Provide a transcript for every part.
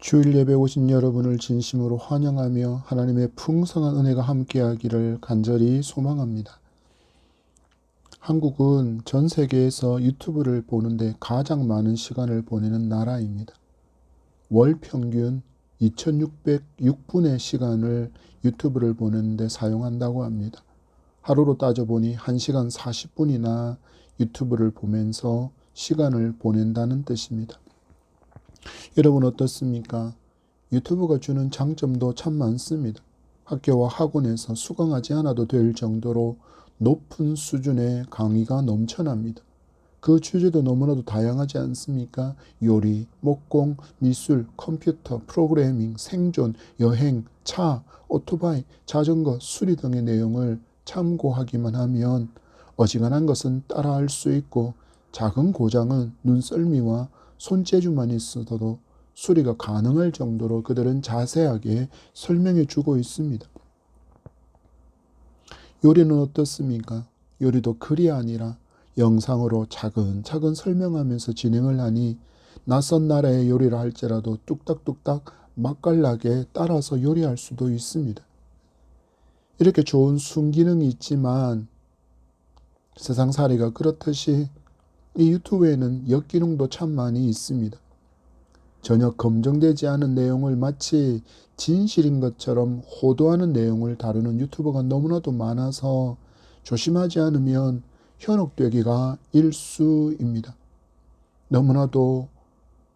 주일 예배 오신 여러분을 진심으로 환영하며 하나님의 풍성한 은혜가 함께하기를 간절히 소망합니다. 한국은 전 세계에서 유튜브를 보는데 가장 많은 시간을 보내는 나라입니다. 월 평균 2606분의 시간을 유튜브를 보는데 사용한다고 합니다. 하루로 따져보니 1시간 40분이나 유튜브를 보면서 시간을 보낸다는 뜻입니다. 여러분 어떻습니까? 유튜브가 주는 장점도 참 많습니다. 학교와 학원에서 수강하지 않아도 될 정도로 높은 수준의 강의가 넘쳐납니다. 그 주제도 너무나도 다양하지 않습니까? 요리, 목공, 미술, 컴퓨터, 프로그래밍, 생존, 여행, 차, 오토바이, 자전거, 수리 등의 내용을 참고하기만 하면 어지간한 것은 따라할 수 있고 작은 고장은 눈썰미와 손재주만 있어도 수리가 가능할 정도로 그들은 자세하게 설명해 주고 있습니다. 요리는 어떻습니까? 요리도 글이 아니라 영상으로 차근차근 설명하면서 진행을 하니 낯선 나라의 요리를 할지라도 뚝딱뚝딱 맛깔나게 따라서 요리할 수도 있습니다. 이렇게 좋은 순기능이 있지만 세상살이가 그렇듯이 이 유튜브에는 역기능도 참 많이 있습니다. 전혀 검증되지 않은 내용을 마치 진실인 것처럼 호도하는 내용을 다루는 유튜버가 너무나도 많아서 조심하지 않으면 현혹되기가 일쑤입니다. 너무나도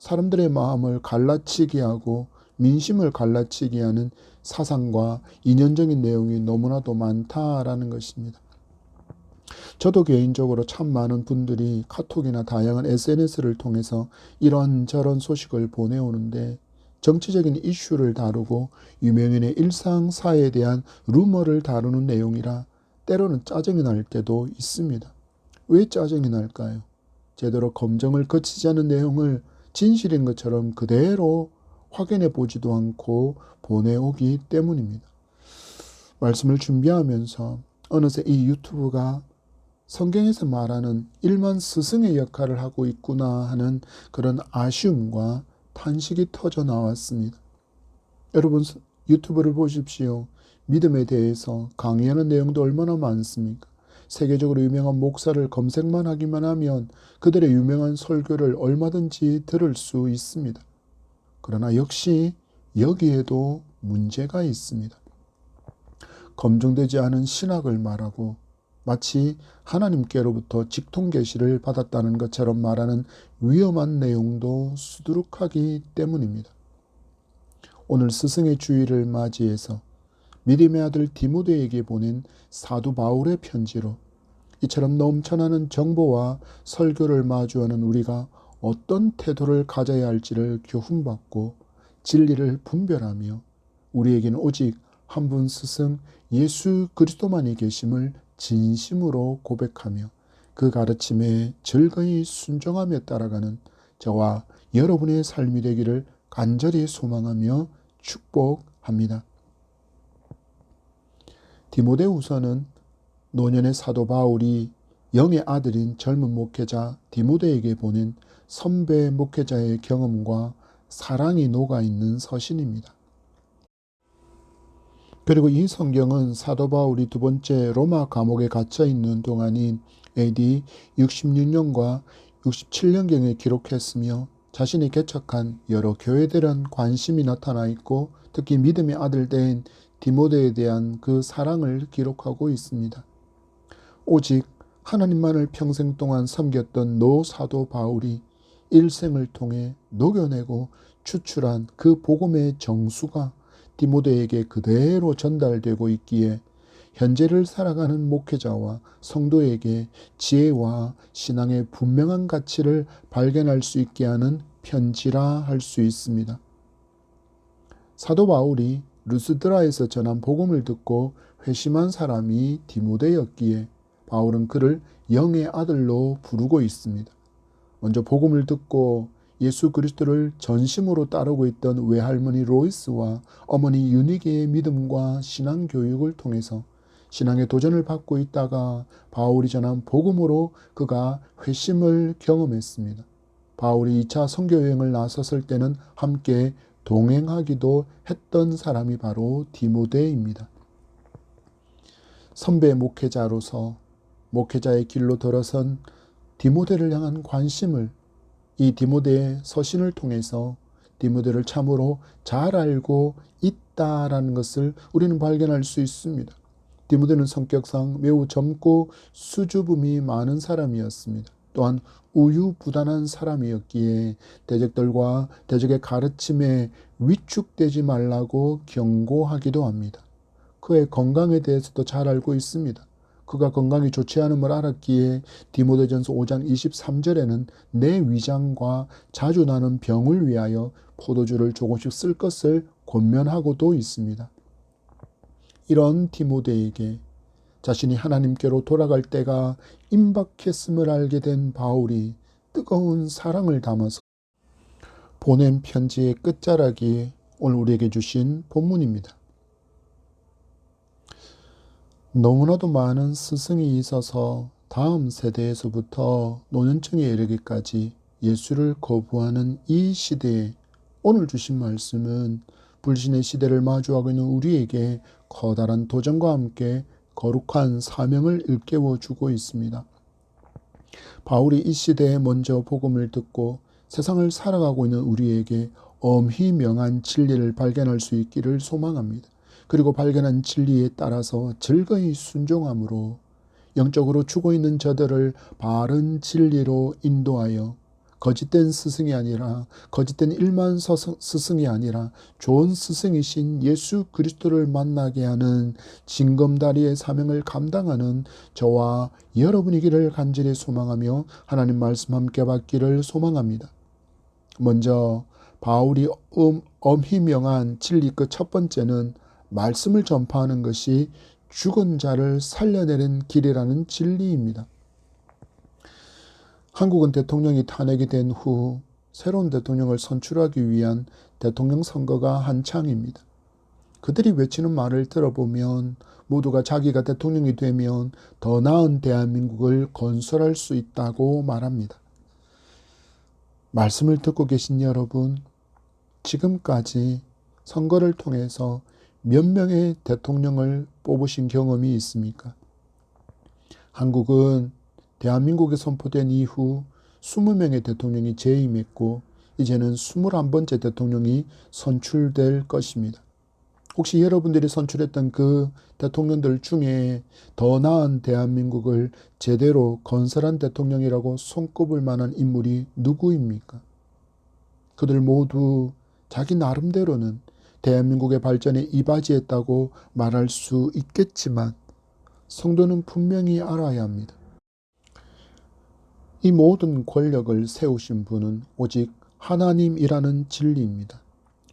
사람들의 마음을 갈라치게 하고 민심을 갈라치게 하는 사상과 이념적인 내용이 너무나도 많다라는 것입니다. 저도 개인적으로 참 많은 분들이 카톡이나 다양한 SNS를 통해서 이런저런 소식을 보내오는데 정치적인 이슈를 다루고 유명인의 일상사에 대한 루머를 다루는 내용이라 때로는 짜증이 날 때도 있습니다. 왜 짜증이 날까요? 제대로 검증을 거치지 않은 내용을 진실인 것처럼 그대로 확인해 보지도 않고 보내오기 때문입니다. 말씀을 준비하면서 어느새 이 유튜브가 성경에서 말하는 일만 스승의 역할을 하고 있구나 하는 그런 아쉬움과 탄식이 터져 나왔습니다. 여러분 유튜브를 보십시오. 믿음에 대해서 강의하는 내용도 얼마나 많습니까? 세계적으로 유명한 목사를 검색만 하기만 하면 그들의 유명한 설교를 얼마든지 들을 수 있습니다. 그러나 역시 여기에도 문제가 있습니다. 검증되지 않은 신학을 말하고 마치 하나님께로부터 직통 계시를 받았다는 것처럼 말하는 위험한 내용도 수두룩하기 때문입니다. 오늘 스승의 주일을 맞이해서 믿음의 아들 디모데에게 보낸 사도 바울의 편지로 이처럼 넘쳐나는 정보와 설교를 마주하는 우리가 어떤 태도를 가져야 할지를 교훈받고 진리를 분별하며 우리에게는 오직 한 분 스승 예수 그리스도만이 계심을 진심으로 고백하며 그 가르침에 즐거이 순종하며 따라가는 저와 여러분의 삶이 되기를 간절히 소망하며 축복합니다. 디모데후서는 노년의 사도 바울이 영의 아들인 젊은 목회자 디모데에게 보낸 선배 목회자의 경험과 사랑이 녹아있는 서신입니다. 그리고 이 성경은 사도 바울이 두 번째 로마 감옥에 갇혀 있는 동안인 AD 66년과 67년경에 기록했으며 자신이 개척한 여러 교회들은 관심이 나타나 있고 특히 믿음의 아들 된 디모데에 대한 그 사랑을 기록하고 있습니다. 오직 하나님만을 평생 동안 섬겼던 노 사도 바울이 일생을 통해 녹여내고 추출한 그 복음의 정수가 디모데에게 그대로 전달되고 있기에 현재를 살아가는 목회자와 성도에게 지혜와 신앙의 분명한 가치를 발견할 수 있게 하는 편지라 할 수 있습니다. 사도 바울이 루스드라에서 전한 복음을 듣고 회심한 사람이 디모데였기에 바울은 그를 영의 아들로 부르고 있습니다. 먼저 복음을 듣고 예수 그리스도를 전심으로 따르고 있던 외할머니 로이스와 어머니 유니게의 믿음과 신앙 교육을 통해서 신앙의 도전을 받고 있다가 바울이 전한 복음으로 그가 회심을 경험했습니다. 바울이 2차 선교 여행을 나섰을 때는 함께 동행하기도 했던 사람이 바로 디모데입니다. 선배 목회자로서 목회자의 길로 들어선 디모데를 향한 관심을 이 디모데의 서신을 통해서 디모데를 참으로 잘 알고 있다라는 것을 우리는 발견할 수 있습니다. 디모데는 성격상 매우 젊고 수줍음이 많은 사람이었습니다. 또한 우유부단한 사람이었기에 대적들과 대적의 가르침에 위축되지 말라고 경고하기도 합니다. 그의 건강에 대해서도 잘 알고 있습니다. 그가 건강이 좋지 않음을 알았기에 디모데전서 5장 23절에는 내 위장과 자주 나는 병을 위하여 포도주를 조금씩 쓸 것을 권면하고도 있습니다. 이런 디모데에게 자신이 하나님께로 돌아갈 때가 임박했음을 알게 된 바울이 뜨거운 사랑을 담아서 보낸 편지의 끝자락이 오늘 우리에게 주신 본문입니다. 너무나도 많은 스승이 있어서 다음 세대에서부터 노년층에 이르기까지 예수를 거부하는 이 시대에 오늘 주신 말씀은 불신의 시대를 마주하고 있는 우리에게 커다란 도전과 함께 거룩한 사명을 일깨워주고 있습니다. 바울이 이 시대에 먼저 복음을 듣고 세상을 살아가고 있는 우리에게 엄히 명한 진리를 발견할 수 있기를 소망합니다. 그리고 발견한 진리에 따라서 즐거이 순종함으로 영적으로 죽어있는 저들을 바른 진리로 인도하여 거짓된 스승이 아니라 거짓된 일만 스승이 아니라 좋은 스승이신 예수 그리스도를 만나게 하는 징검다리의 사명을 감당하는 저와 여러분이기를 간절히 소망하며 하나님 말씀 함께 받기를 소망합니다. 먼저 바울이 엄히 명한 진리 그 첫 번째는 말씀을 전파하는 것이 죽은 자를 살려내는 길이라는 진리입니다. 한국은 대통령이 탄핵이 된 후 새로운 대통령을 선출하기 위한 대통령 선거가 한창입니다. 그들이 외치는 말을 들어보면 모두가 자기가 대통령이 되면 더 나은 대한민국을 건설할 수 있다고 말합니다. 말씀을 듣고 계신 여러분, 지금까지 선거를 통해서 몇 명의 대통령을 뽑으신 경험이 있습니까? 한국은 대한민국이 선포된 이후 20명의 대통령이 재임했고 이제는 21번째 대통령이 선출될 것입니다. 혹시 여러분들이 선출했던 그 대통령들 중에 더 나은 대한민국을 제대로 건설한 대통령이라고 손꼽을 만한 인물이 누구입니까? 그들 모두 자기 나름대로는 대한민국의 발전에 이바지했다고 말할 수 있겠지만 성도는 분명히 알아야 합니다. 이 모든 권력을 세우신 분은 오직 하나님이라는 진리입니다.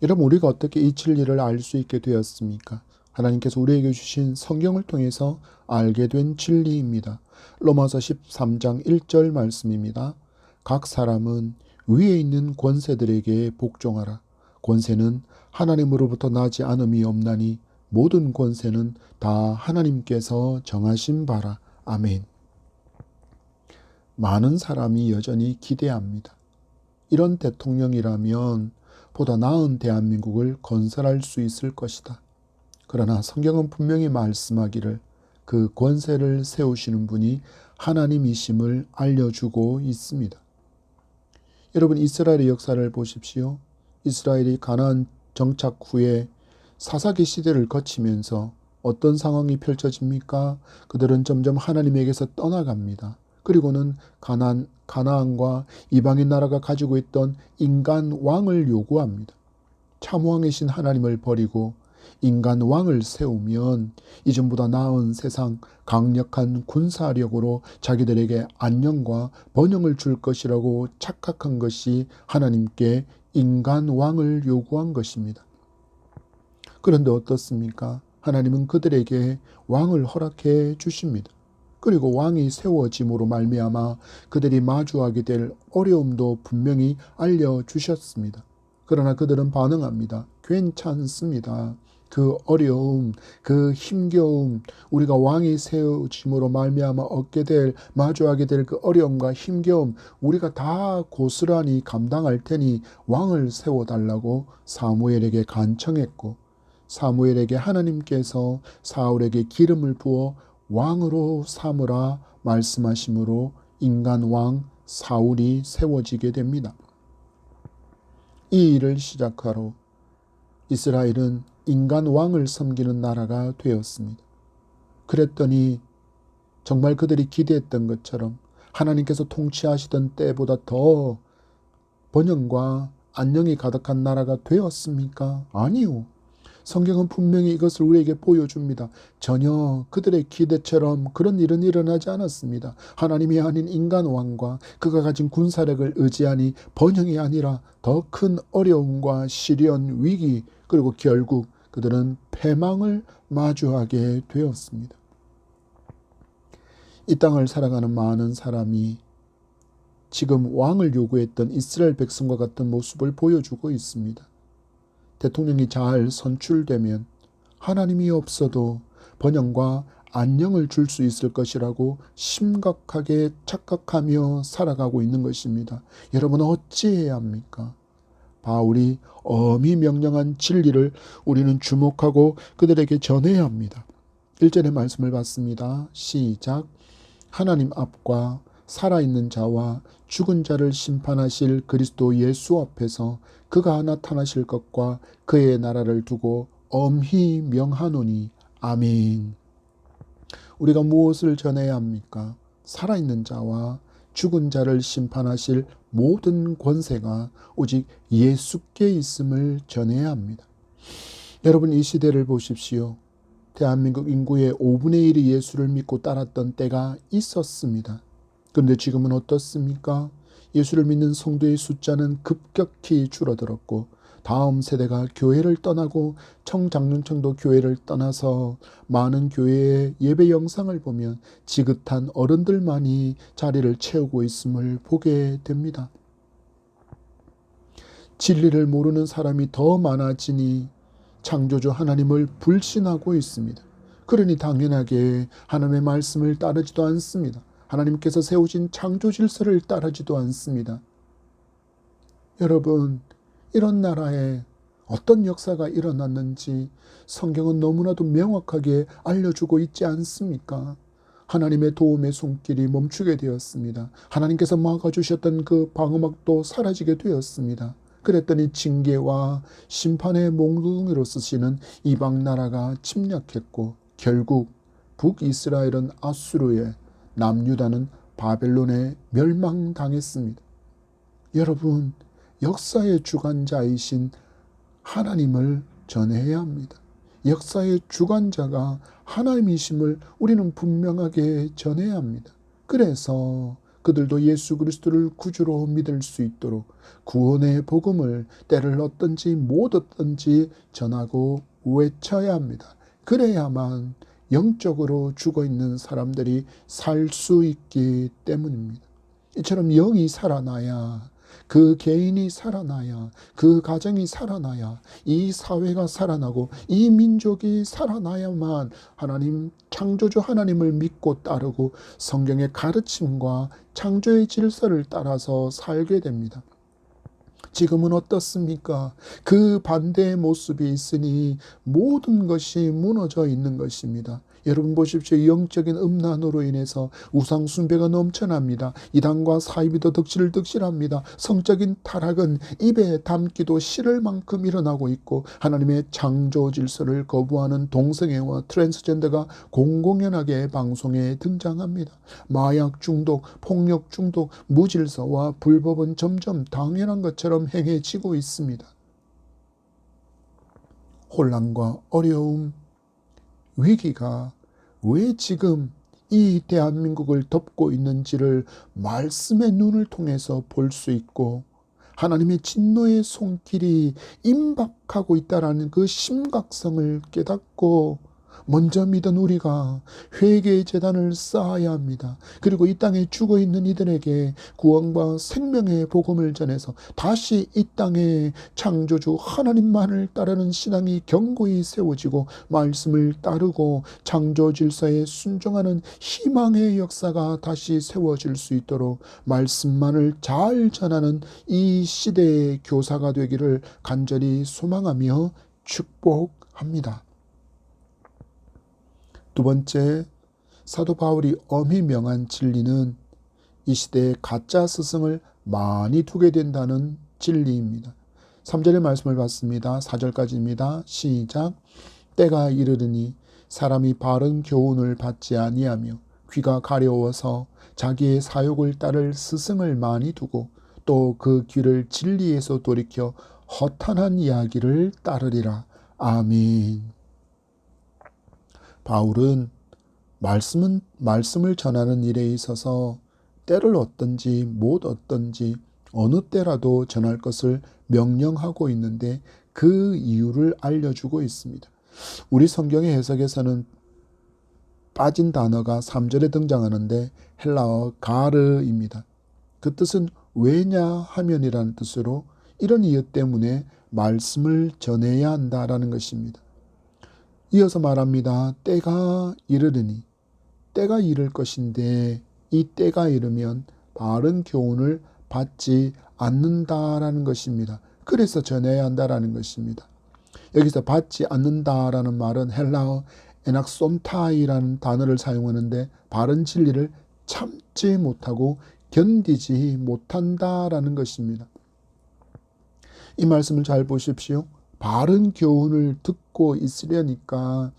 여러분, 우리가 어떻게 이 진리를 알 수 있게 되었습니까? 하나님께서 우리에게 주신 성경을 통해서 알게 된 진리입니다. 로마서 13장 1절 말씀입니다. 각 사람은 위에 있는 권세들에게 복종하라. 권세는 하나님으로부터 나지 않음이 없나니 모든 권세는 다 하나님께서 정하신 바라. 아멘. 많은 사람이 여전히 기대합니다. 이런 대통령이라면 보다 나은 대한민국을 건설할 수 있을 것이다. 그러나 성경은 분명히 말씀하기를 그 권세를 세우시는 분이 하나님이심을 알려주고 있습니다. 여러분, 이스라엘의 역사를 보십시오. 이스라엘이 가나안 정착 후에 사사기 시대를 거치면서 어떤 상황이 펼쳐집니까? 그들은 점점 하나님에게서 떠나갑니다. 그리고는 가나안과 이방인 나라가 가지고 있던 인간 왕을 요구합니다. 참왕이신 하나님을 버리고 인간 왕을 세우면 이전보다 나은 세상, 강력한 군사력으로 자기들에게 안녕과 번영을 줄 것이라고 착각한 것이 하나님께 인간 왕을 요구한 것입니다. 그런데 어떻습니까? 하나님은 그들에게 왕을 허락해 주십니다. 그리고 왕이 세워짐으로 말미암아 그들이 마주하게 될 어려움도 분명히 알려주셨습니다. 그러나 그들은 반응합니다. 괜찮습니다. 그 어려움, 그 힘겨움, 우리가 왕이 세워짐으로 말미암아 얻게 될, 마주하게 될 그 어려움과 힘겨움, 우리가 다 고스란히 감당할 테니 왕을 세워달라고 사무엘에게 간청했고, 사무엘에게 하나님께서 사울에게 기름을 부어 왕으로 삼으라 말씀하심으로 인간 왕 사울이 세워지게 됩니다. 이 일을 시작하러 이스라엘은 인간 왕을 섬기는 나라가 되었습니다. 그랬더니 정말 그들이 기대했던 것처럼 하나님께서 통치하시던 때보다 더 번영과 안녕이 가득한 나라가 되었습니까? 아니요. 성경은 분명히 이것을 우리에게 보여줍니다. 전혀 그들의 기대처럼 그런 일은 일어나지 않았습니다. 하나님이 아닌 인간 왕과 그가 가진 군사력을 의지하니 번영이 아니라 더 큰 어려움과 시련, 위기, 그리고 결국 그들은 패망을 마주하게 되었습니다. 이 땅을 살아가는 많은 사람이 지금 왕을 요구했던 이스라엘 백성과 같은 모습을 보여주고 있습니다. 대통령이 잘 선출되면 하나님이 없어도 번영과 안녕을 줄 수 있을 것이라고 심각하게 착각하며 살아가고 있는 것입니다. 여러분 어찌해야 합니까? 바울이 엄히 명령한 진리를 우리는 주목하고 그들에게 전해야 합니다. 1절의 말씀을 봤습니다. 시작. 하나님 앞과 살아있는 자와 죽은 자를 심판하실 그리스도 예수 앞에서 그가 나타나실 것과 그의 나라를 두고 엄히 명하노니 아멘. 우리가 무엇을 전해야 합니까? 살아있는 자와 죽은 자를 심판하실 모든 권세가 오직 예수께 있음을 전해야 합니다. 여러분 이 시대를 보십시오. 대한민국 인구의 5분의 1이 예수를 믿고 따랐던 때가 있었습니다. 그런데 지금은 어떻습니까? 예수를 믿는 성도의 숫자는 급격히 줄어들었고 다음 세대가 교회를 떠나고 청장년층도 교회를 떠나서 많은 교회의 예배 영상을 보면 지긋한 어른들만이 자리를 채우고 있음을 보게 됩니다. 진리를 모르는 사람이 더 많아지니 창조주 하나님을 불신하고 있습니다. 그러니 당연하게 하나님의 말씀을 따르지도 않습니다. 하나님께서 세우신 창조 질서를 따르지도 않습니다. 여러분, 이런 나라에 어떤 역사가 일어났는지 성경은 너무나도 명확하게 알려주고 있지 않습니까? 하나님의 도움의 손길이 멈추게 되었습니다. 하나님께서 막아주셨던 그 방어막도 사라지게 되었습니다. 그랬더니 징계와 심판의 몽둥이로 쓰시는 이방 나라가 침략했고 결국 북이스라엘은 아수르에, 남유다는 바벨론에 멸망당했습니다. 여러분, 역사의 주관자이신 하나님을 전해야 합니다. 역사의 주관자가 하나님이심을 우리는 분명하게 전해야 합니다. 그래서 그들도 예수 그리스도를 구주로 믿을 수 있도록 구원의 복음을 때를 얻든지 못 얻든지 전하고 외쳐야 합니다. 그래야만 영적으로 죽어있는 사람들이 살 수 있기 때문입니다. 이처럼 영이 살아나야, 그 개인이 살아나야, 그 가정이 살아나야, 이 사회가 살아나고 이 민족이 살아나야만 하나님, 창조주 하나님을 믿고 따르고 성경의 가르침과 창조의 질서를 따라서 살게 됩니다. 지금은 어떻습니까? 그 반대의 모습이 있으니 모든 것이 무너져 있는 것입니다. 여러분 보십시오. 영적인 음란으로 인해서 우상 숭배가 넘쳐납니다. 이단과 사이비도 덕실합니다. 성적인 타락은 입에 담기도 싫을 만큼 일어나고 있고 하나님의 창조 질서를 거부하는 동성애와 트랜스젠더가 공공연하게 방송에 등장합니다. 마약 중독, 폭력 중독, 무질서와 불법은 점점 당연한 것처럼 행해지고 있습니다. 혼란과 어려움, 위기가 왜 지금 이 대한민국을 덮고 있는지를 말씀의 눈을 통해서 볼 수 있고 하나님의 진노의 손길이 임박하고 있다는 그 심각성을 깨닫고 먼저 믿은 우리가 회개의 제단을 쌓아야 합니다. 그리고 이 땅에 죽어있는 이들에게 구원과 생명의 복음을 전해서 다시 이 땅에 창조주 하나님만을 따르는 신앙이 견고히 세워지고 말씀을 따르고 창조 질서에 순종하는 희망의 역사가 다시 세워질 수 있도록 말씀만을 잘 전하는 이 시대의 교사가 되기를 간절히 소망하며 축복합니다. 두 번째, 사도 바울이 엄히 명한 진리는 이 시대에 가짜 스승을 많이 두게 된다는 진리입니다. 3절의 말씀을 봤습니다. 4절까지입니다. 시작. 때가 이르르니 사람이 바른 교훈을 받지 아니하며 귀가 가려워서 자기의 사욕을 따를 스승을 많이 두고 또 그 귀를 진리에서 돌이켜 허탄한 이야기를 따르리라. 아멘. 바울은 말씀을 전하는 일에 있어서 때를 얻든지 못 얻든지 어느 때라도 전할 것을 명령하고 있는데 그 이유를 알려주고 있습니다. 우리 성경의 해석에서는 빠진 단어가 3절에 등장하는데 헬라어 가르입니다. 그 뜻은 왜냐 하면이라는 뜻으로 이런 이유 때문에 말씀을 전해야 한다라는 것입니다. 이어서 말합니다. 때가 이르르니, 때가 이를 것인데 이 때가 이르면 바른 교훈을 받지 않는다라는 것입니다. 그래서 전해야 한다라는 것입니다. 여기서 받지 않는다라는 말은 헬라어 에낙손타이라는 단어를 사용하는데 바른 진리를 참지 못하고 견디지 못한다라는 것입니다. 이 말씀을 잘 보십시오. 바른 교훈을 듣고 있으려니까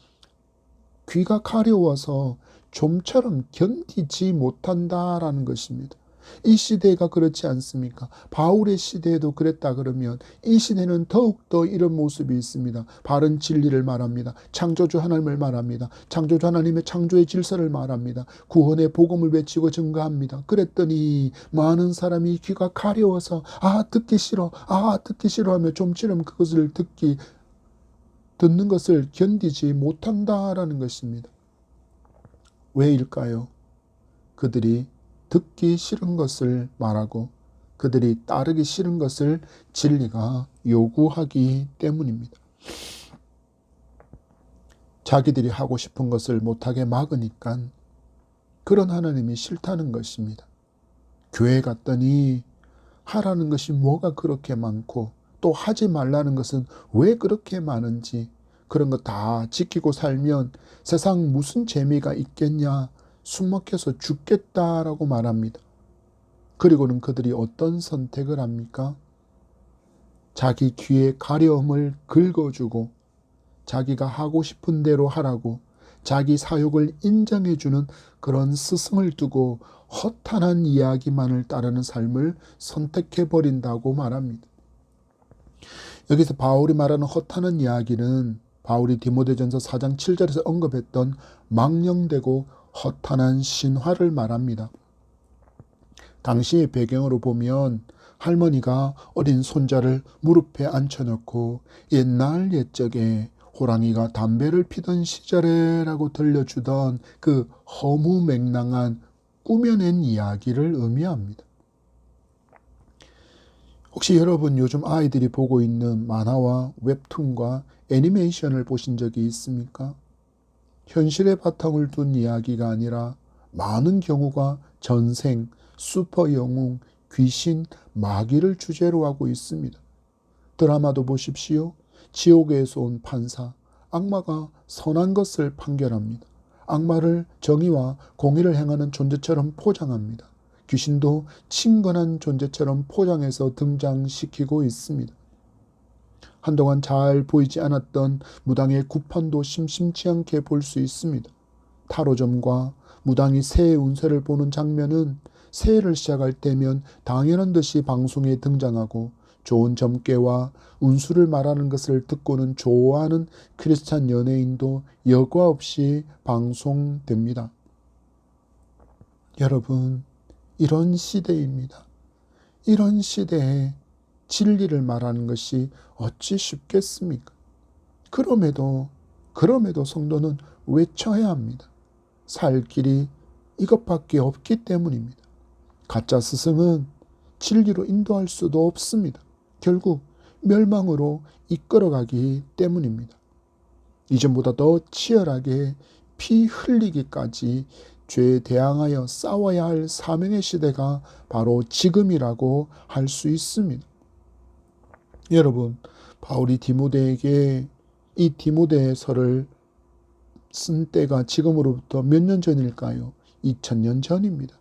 귀가 가려워서 좀처럼 견디지 못한다라는 것입니다. 이 시대가 그렇지 않습니까? 바울의 시대에도 그랬다 그러면 이 시대는 더욱더 이런 모습이 있습니다. 바른 진리를 말합니다. 창조주 하나님을 말합니다. 창조주 하나님의 창조의 질서를 말합니다. 구원의 복음을 외치고 증거합니다. 그랬더니 많은 사람이 귀가 가려워서 듣기 싫어 하며 좀처럼 그것을 듣는 것을 견디지 못한다라는 것입니다. 왜일까요? 그들이 듣기 싫은 것을 말하고 그들이 따르기 싫은 것을 진리가 요구하기 때문입니다. 자기들이 하고 싶은 것을 못하게 막으니까 그런 하나님이 싫다는 것입니다. 교회 갔더니 하라는 것이 뭐가 그렇게 많고 또 하지 말라는 것은 왜 그렇게 많은지 그런 거 다 지키고 살면 세상 무슨 재미가 있겠냐, 숨막혀서 죽겠다라고 말합니다. 그리고는 그들이 어떤 선택을 합니까? 자기 귀의 가려움을 긁어주고 자기가 하고 싶은 대로 하라고 자기 사욕을 인정해주는 그런 스승을 두고 허탄한 이야기만을 따르는 삶을 선택해버린다고 말합니다. 여기서 바울이 말하는 허탄한 이야기는 바울이 디모데전서 4장 7절에서 언급했던 망령되고 허탄한 신화를 말합니다. 당시의 배경으로 보면 할머니가 어린 손자를 무릎에 앉혀놓고 옛날 옛적에 호랑이가 담배를 피던 시절에라고 들려주던 그 허무맹랑한 꾸며낸 이야기를 의미합니다. 혹시 여러분 요즘 아이들이 보고 있는 만화와 웹툰과 애니메이션을 보신 적이 있습니까? 현실의 바탕을 둔 이야기가 아니라 많은 경우가 전생, 슈퍼 영웅, 귀신, 마귀를 주제로 하고 있습니다. 드라마도 보십시오. 지옥에서 온 판사, 악마가 선한 것을 판결합니다. 악마를 정의와 공의를 행하는 존재처럼 포장합니다. 귀신도 친근한 존재처럼 포장해서 등장시키고 있습니다. 한동안 잘 보이지 않았던 무당의 구판도 심심치 않게 볼 수 있습니다. 타로점과 무당이 새해 운세를 보는 장면은 새해를 시작할 때면 당연한 듯이 방송에 등장하고 좋은 점괘와 운수를 말하는 것을 듣고는 좋아하는 크리스찬 연예인도 여과 없이 방송됩니다. 여러분, 이런 시대입니다. 이런 시대에 진리를 말하는 것이 어찌 쉽겠습니까? 그럼에도 그럼에도 성도는 외쳐야 합니다. 살 길이 이것밖에 없기 때문입니다. 가짜 스승은 진리로 인도할 수도 없습니다. 결국 멸망으로 이끌어가기 때문입니다. 이전보다 더 치열하게 피 흘리기까지 죄에 대항하여 싸워야 할 사명의 시대가 바로 지금이라고 할 수 있습니다. 여러분, 바울이 디모데에게 이 디모데서를 쓴 때가 지금으로부터 몇 년 전일까요? 2000년 전입니다.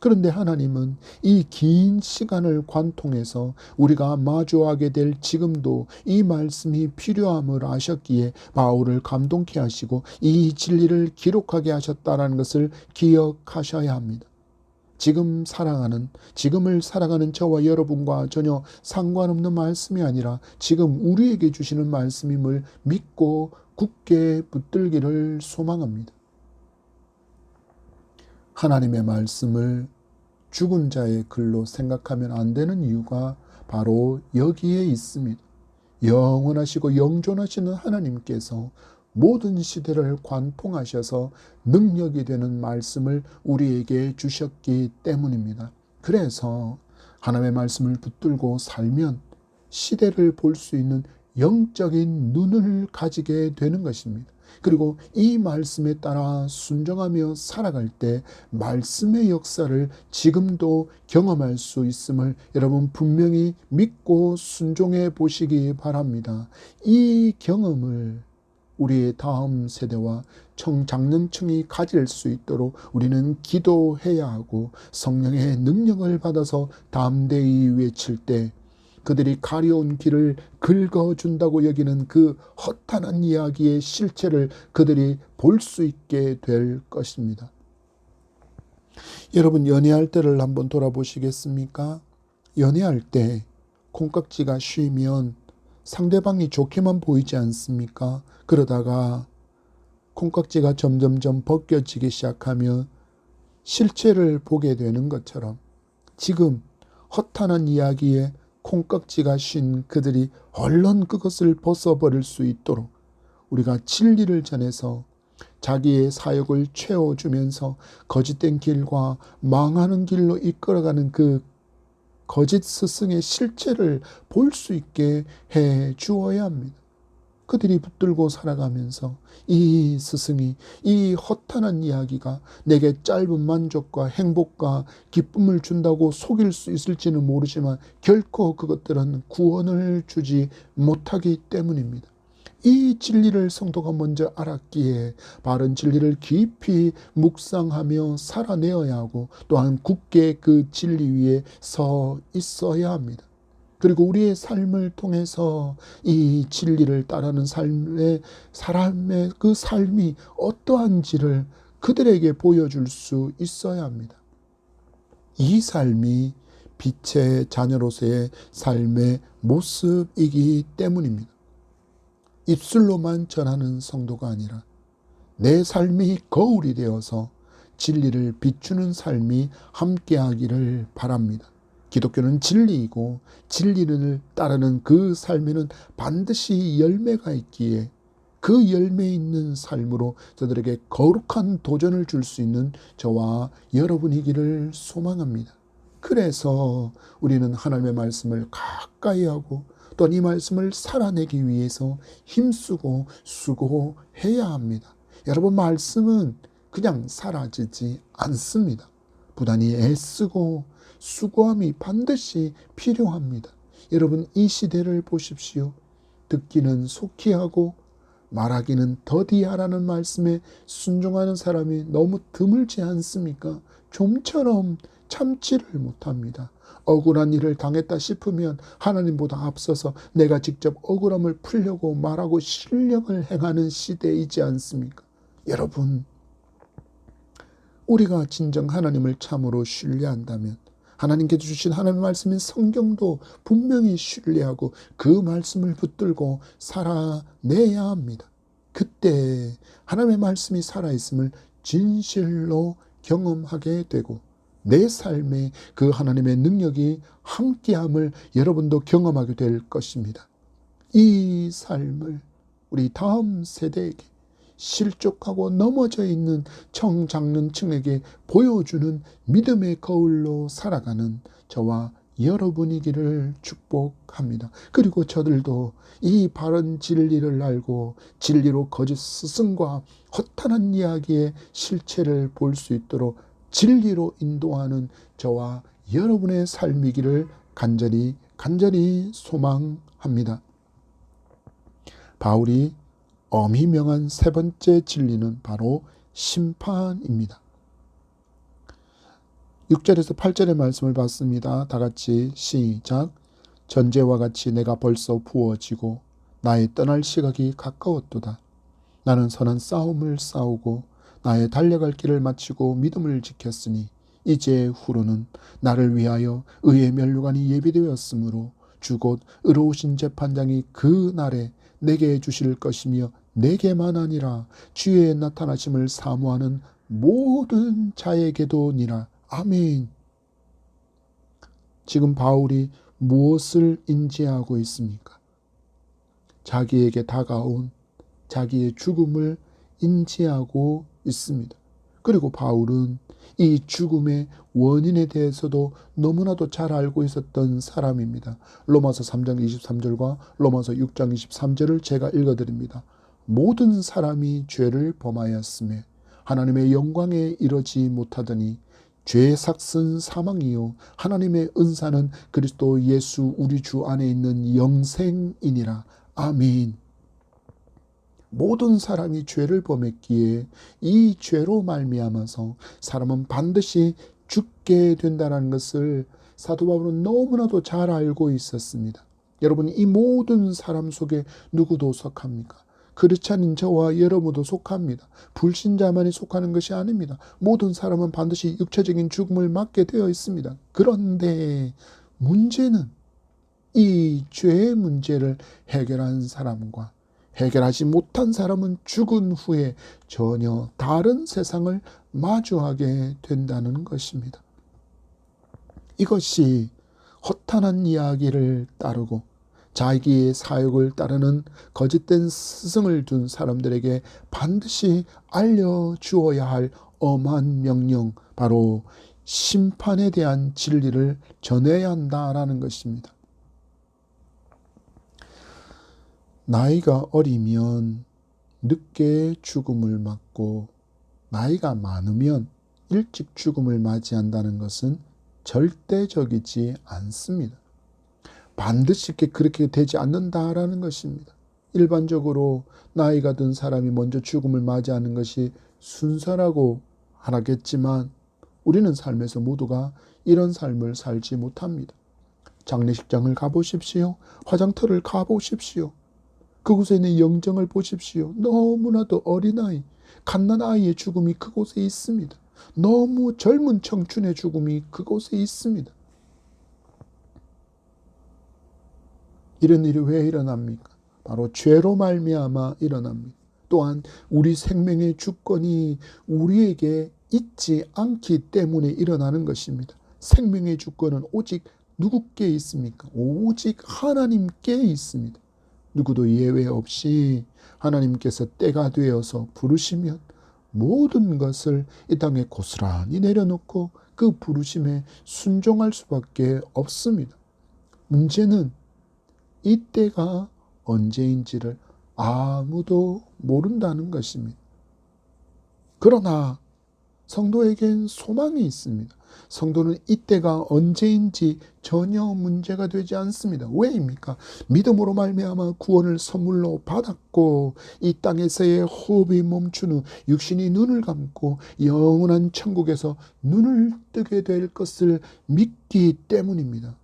그런데 하나님은 이 긴 시간을 관통해서 우리가 마주하게 될 지금도 이 말씀이 필요함을 아셨기에 바울을 감동케 하시고 이 진리를 기록하게 하셨다는 것을 기억하셔야 합니다. 지금을 살아가는 저와 여러분과 전혀 상관없는 말씀이 아니라 지금 우리에게 주시는 말씀임을 믿고 굳게 붙들기를 소망합니다. 하나님의 말씀을 죽은 자의 글로 생각하면 안 되는 이유가 바로 여기에 있습니다. 영원하시고 영존하시는 하나님께서 모든 시대를 관통하셔서 능력이 되는 말씀을 우리에게 주셨기 때문입니다. 그래서 하나님의 말씀을 붙들고 살면 시대를 볼 수 있는 영적인 눈을 가지게 되는 것입니다. 그리고 이 말씀에 따라 순종하며 살아갈 때 말씀의 역사를 지금도 경험할 수 있음을 여러분 분명히 믿고 순종해 보시기 바랍니다. 이 경험을 우리의 다음 세대와 청장년층이 가질 수 있도록 우리는 기도해야 하고 성령의 능력을 받아서 담대히 외칠 때 그들이 가려운 길을 긁어준다고 여기는 그 허탄한 이야기의 실체를 그들이 볼 수 있게 될 것입니다. 여러분, 연애할 때를 한번 돌아보시겠습니까? 연애할 때 콩깍지가 쉬면 상대방이 좋게만 보이지 않습니까? 그러다가 콩깍지가 점점점 벗겨지기 시작하면 실체를 보게 되는 것처럼 지금 허탄한 이야기에 콩깍지가 쉰 그들이 얼른 그것을 벗어버릴 수 있도록 우리가 진리를 전해서 자기의 사역을 채워주면서 거짓된 길과 망하는 길로 이끌어가는 그 거짓 스승의 실체를 볼 수 있게 해 주어야 합니다. 그들이 붙들고 살아가면서 이 스승이 이 허탄한 이야기가 내게 짧은 만족과 행복과 기쁨을 준다고 속일 수 있을지는 모르지만 결코 그것들은 구원을 주지 못하기 때문입니다. 이 진리를 성도가 먼저 알았기에 바른 진리를 깊이 묵상하며 살아내어야 하고 또한 굳게 그 진리 위에 서 있어야 합니다. 그리고 우리의 삶을 통해서 이 진리를 따르는 사람의 그 삶이 어떠한지를 그들에게 보여줄 수 있어야 합니다. 이 삶이 빛의 자녀로서의 삶의 모습이기 때문입니다. 입술로만 전하는 성도가 아니라 내 삶이 거울이 되어서 진리를 비추는 삶이 함께하기를 바랍니다. 기독교는 진리이고 진리를 따르는 그 삶에는 반드시 열매가 있기에 그 열매 있는 삶으로 저들에게 거룩한 도전을 줄 수 있는 저와 여러분이기를 소망합니다. 그래서 우리는 하나님의 말씀을 가까이 하고 또 이 말씀을 살아내기 위해서 힘쓰고 수고해야 합니다. 여러분, 말씀은 그냥 사라지지 않습니다. 부단히 애쓰고 수고함이 반드시 필요합니다. 여러분, 이 시대를 보십시오. 듣기는 속히 하고 말하기는 더디하라는 말씀에 순종하는 사람이 너무 드물지 않습니까? 좀처럼 참지를 못합니다. 억울한 일을 당했다 싶으면 하나님보다 앞서서 내가 직접 억울함을 풀려고 말하고 실력을 행하는 시대이지 않습니까? 여러분, 우리가 진정 하나님을 참으로 신뢰한다면 하나님께서 주신 하나님의 말씀인 성경도 분명히 신뢰하고 그 말씀을 붙들고 살아내야 합니다. 그때 하나님의 말씀이 살아있음을 진실로 경험하게 되고 내 삶에 그 하나님의 능력이 함께함을 여러분도 경험하게 될 것입니다. 이 삶을 우리 다음 세대에게, 실족하고 넘어져 있는 청장년층에게 보여주는 믿음의 거울로 살아가는 저와 여러분이기를 축복합니다. 그리고 저들도 이 바른 진리를 알고 진리로 거짓 스승과 허탄한 이야기의 실체를 볼 수 있도록 진리로 인도하는 저와 여러분의 삶이기를 간절히 소망합니다. 바울이 엄히 명한 세 번째 진리는 바로 심판입니다. 6절에서 8절의 말씀을 봤습니다. 다 같이 시작. 전제와 같이 내가 벌써 부어지고 나의 떠날 시각이 가까웠도다. 나는 선한 싸움을 싸우고 나의 달려갈 길을 마치고 믿음을 지켰으니 이제 후로는 나를 위하여 의의 면류관이 예비되었으므로 주 곧 의로우신 재판장이 그 날에 내게 주실 것이며 내게만 아니라 주의 나타나심을 사모하는 모든 자에게도니라. 아멘. 지금 바울이 무엇을 인지하고 있습니까? 자기에게 다가온 자기의 죽음을 인지하고 있습니다. 그리고 바울은 이 죽음의 원인에 대해서도 너무나도 잘 알고 있었던 사람입니다. 로마서 3장 23절과 로마서 6장 23절을 제가 읽어드립니다. 모든 사람이 죄를 범하였으며 하나님의 영광에 이르지 못하더니 죄의 삭은 사망이요 하나님의 은사는 그리스도 예수 우리 주 안에 있는 영생이니라. 아멘. 모든 사람이 죄를 범했기에 이 죄로 말미암아서 사람은 반드시 죽게 된다는 것을 사도 바울은 너무나도 잘 알고 있었습니다. 여러분, 이 모든 사람 속에 누구도 속합니까? 그렇지 않은 저와 여러분도 속합니다. 불신자만이 속하는 것이 아닙니다. 모든 사람은 반드시 육체적인 죽음을 맞게 되어 있습니다. 그런데 문제는 이 죄의 문제를 해결한 사람과 해결하지 못한 사람은 죽은 후에 전혀 다른 세상을 마주하게 된다는 것입니다. 이것이 허탄한 이야기를 따르고 자기의 사욕을 따르는 거짓된 스승을 둔 사람들에게 반드시 알려주어야 할 엄한 명령, 바로 심판에 대한 진리를 전해야 한다라는 것입니다. 나이가 어리면 늦게 죽음을 맞고 나이가 많으면 일찍 죽음을 맞이한다는 것은 절대적이지 않습니다. 반드시 그렇게 되지 않는다라는 것입니다. 일반적으로 나이가 든 사람이 먼저 죽음을 맞이하는 것이 순서라고 하겠지만 우리는 삶에서 모두가 이런 삶을 살지 못합니다. 장례식장을 가보십시오. 화장터를 가보십시오. 그곳에 있는 영정을 보십시오. 너무나도 어린아이, 갓난아이의 죽음이 그곳에 있습니다. 너무 젊은 청춘의 죽음이 그곳에 있습니다. 이런 일이 왜 일어납니까? 바로 죄로 말미암아 일어납니다. 또한 우리 생명의 주권이 우리에게 있지 않기 때문에 일어나는 것입니다. 생명의 주권은 오직 누구께 있습니까? 오직 하나님께 있습니다. 누구도 예외 없이 하나님께서 때가 되어서 부르시면 모든 것을 이 땅에 고스란히 내려놓고 그 부르심에 순종할 수밖에 없습니다. 문제는 이 때가 언제인지를 아무도 모른다는 것입니다. 그러나 성도에겐 소망이 있습니다. 성도는 이때가 언제인지 전혀 문제가 되지 않습니다. 왜입니까? 믿음으로 말미암아 구원을 선물로 받았고 이 땅에서의 호흡이 멈춘 후 육신이 눈을 감고 영원한 천국에서 눈을 뜨게 될 것을 믿기 때문입니다.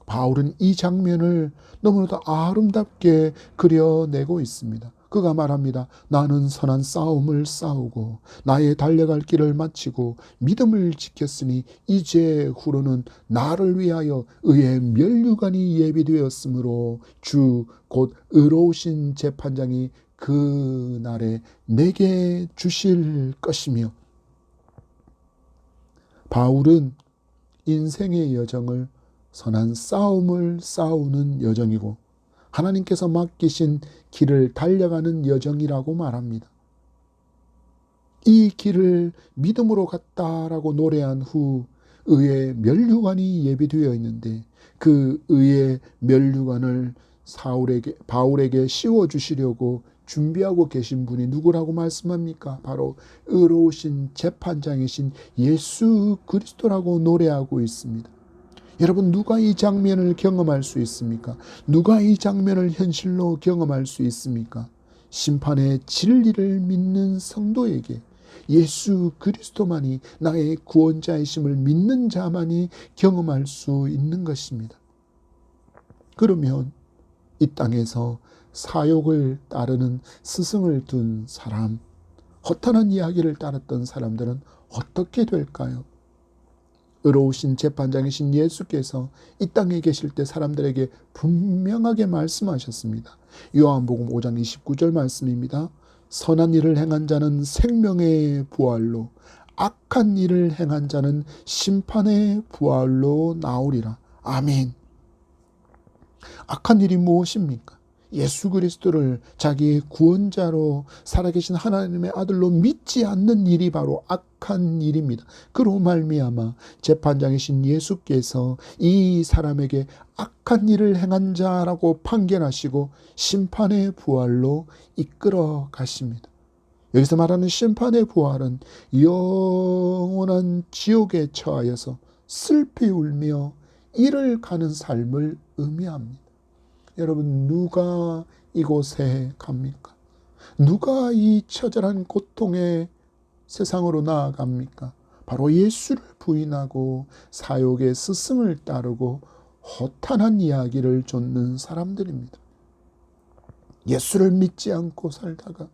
바울은 이 장면을 너무나도 아름답게 그려내고 있습니다. 그가 말합니다. 나는 선한 싸움을 싸우고 나의 달려갈 길을 마치고 믿음을 지켰으니 이제 후로는 나를 위하여 의의 면류관이 예비되었으므로 주 곧 의로우신 재판장이 그 날에 내게 주실 것이며. 바울은 인생의 여정을 선한 싸움을 싸우는 여정이고 하나님께서 맡기신 길을 달려가는 여정이라고 말합니다. 이 길을 믿음으로 갔다라고 노래한 후 의의 면류관이 예비되어 있는데 그 의의 면류관을 바울에게 씌워주시려고 준비하고 계신 분이 누구라고 말씀합니까? 바로 의로우신 재판장이신 예수 그리스도라고 노래하고 있습니다. 여러분, 누가 이 장면을 경험할 수 있습니까? 누가 이 장면을 현실로 경험할 수 있습니까? 심판의 진리를 믿는 성도에게 예수 그리스도만이 나의 구원자이심을 믿는 자만이 경험할 수 있는 것입니다. 그러면 이 땅에서 사욕을 따르는 스승을 둔 사람, 허탄한 이야기를 따랐던 사람들은 어떻게 될까요? 의로우신 재판장이신 예수께서 이 땅에 계실 때 사람들에게 분명하게 말씀하셨습니다. 요한복음 5장 29절 말씀입니다. 선한 일을 행한 자는 생명의 부활로, 악한 일을 행한 자는 심판의 부활로 나오리라. 아멘. 악한 일이 무엇입니까? 예수 그리스도를 자기의 구원자로 살아계신 하나님의 아들로 믿지 않는 일이 바로 악한 일입니다. 그로 말미암아 재판장이신 예수께서 이 사람에게 악한 일을 행한 자라고 판결하시고 심판의 부활로 이끌어 가십니다. 여기서 말하는 심판의 부활은 영원한 지옥에 처하여서 슬피 울며 이를 가는 삶을 의미합니다. 여러분, 누가 이곳에 갑니까? 누가 이 처절한 고통의 세상으로 나아갑니까? 바로 예수를 부인하고 사욕의 스승을 따르고 허탄한 이야기를 좇는 사람들입니다. 예수를 믿지 않고 살다가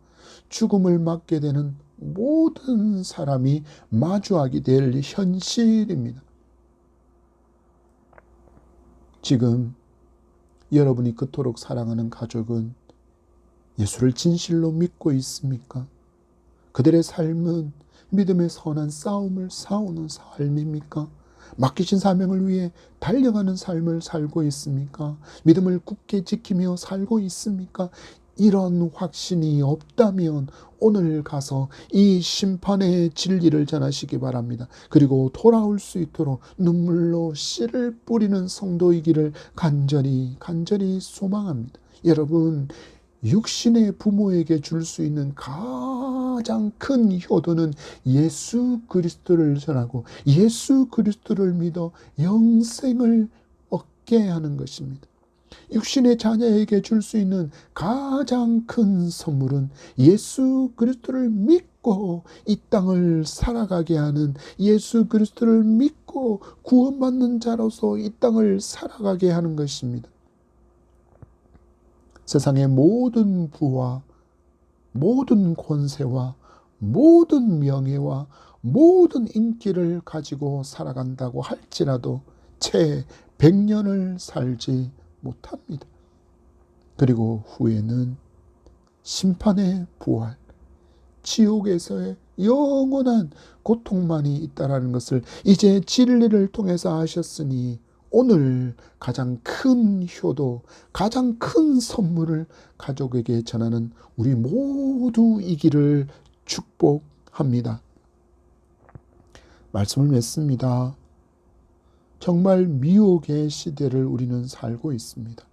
죽음을 맞게 되는 모든 사람이 마주하게 될 현실입니다. 지금 여러분이 그토록 사랑하는 가족은 예수를 진실로 믿고 있습니까? 그들의 삶은 믿음의 선한 싸움을 싸우는 삶입니까? 맡기신 사명을 위해 달려가는 삶을 살고 있습니까? 믿음을 굳게 지키며 살고 있습니까? 이런 확신이 없다면 오늘 가서 이 심판의 진리를 전하시기 바랍니다. 그리고 돌아올 수 있도록 눈물로 씨를 뿌리는 성도이기를 간절히 소망합니다. 여러분, 육신의 부모에게 줄 수 있는 가장 큰 효도는 예수 그리스도를 전하고 예수 그리스도를 믿어 영생을 얻게 하는 것입니다. 육신의 자녀에게 줄 수 있는 가장 큰 선물은 예수 그리스도를 믿고 이 땅을 살아가게 하는, 예수 그리스도를 믿고 구원받는 자로서 이 땅을 살아가게 하는 것입니다. 세상의 모든 부와 모든 권세와 모든 명예와 모든 인기를 가지고 살아간다고 할지라도 채 100년을 살지 못합니다. 그리고 후에는 심판의 부활, 지옥에서의 영원한 고통만이 있다라는 것을 이제 진리를 통해서 아셨으니 오늘 가장 큰 효도, 가장 큰 선물을 가족에게 전하는 우리 모두이기를 축복합니다. 말씀을 맺습니다. 정말 미혹의 시대를 우리는 살고 있습니다.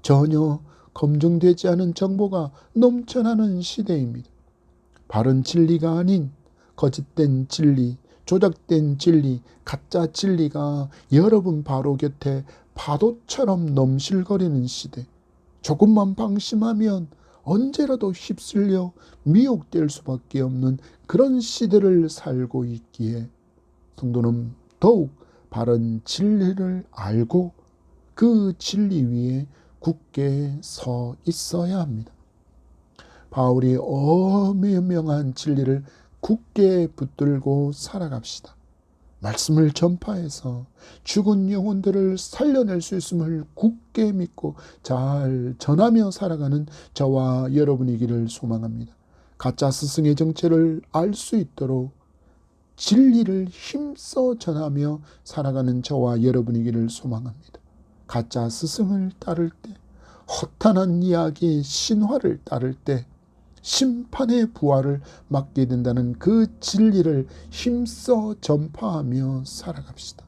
전혀 검증되지 않은 정보가 넘쳐나는 시대입니다. 바른 진리가 아닌 거짓된 진리, 조작된 진리, 가짜 진리가 여러분 바로 곁에 파도처럼 넘실거리는 시대. 조금만 방심하면 언제라도 휩쓸려 미혹될 수밖에 없는 그런 시대를 살고 있기에 성도는 더욱 바른 진리를 알고 그 진리 위에 굳게 서 있어야 합니다. 바울이 어마어마한 진리를 굳게 붙들고 살아갑시다. 말씀을 전파해서 죽은 영혼들을 살려낼 수 있음을 굳게 믿고 잘 전하며 살아가는 저와 여러분이기를 소망합니다. 가짜 스승의 정체를 알 수 있도록 진리를 힘써 전하며 살아가는 저와 여러분이기를 소망합니다. 가짜 스승을 따를 때 허탄한 이야기, 신화를 따를 때 심판의 부활을 맞게 된다는 그 진리를 힘써 전파하며 살아갑시다.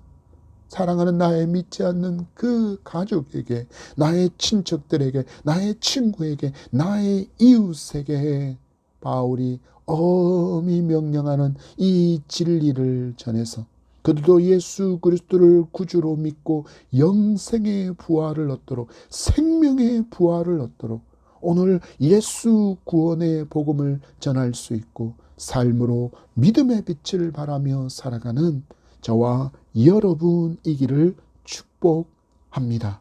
사랑하는 나의 믿지 않는 그 가족에게, 나의 친척들에게, 나의 친구에게, 나의 이웃에게 바울이 엄히 명령하는 이 진리를 전해서 그들도 예수 그리스도를 구주로 믿고 영생의 부활을 얻도록, 생명의 부활을 얻도록 오늘 예수 구원의 복음을 전할 수 있고 삶으로 믿음의 빛을 발하며 살아가는 저와 여러분이기를 축복합니다.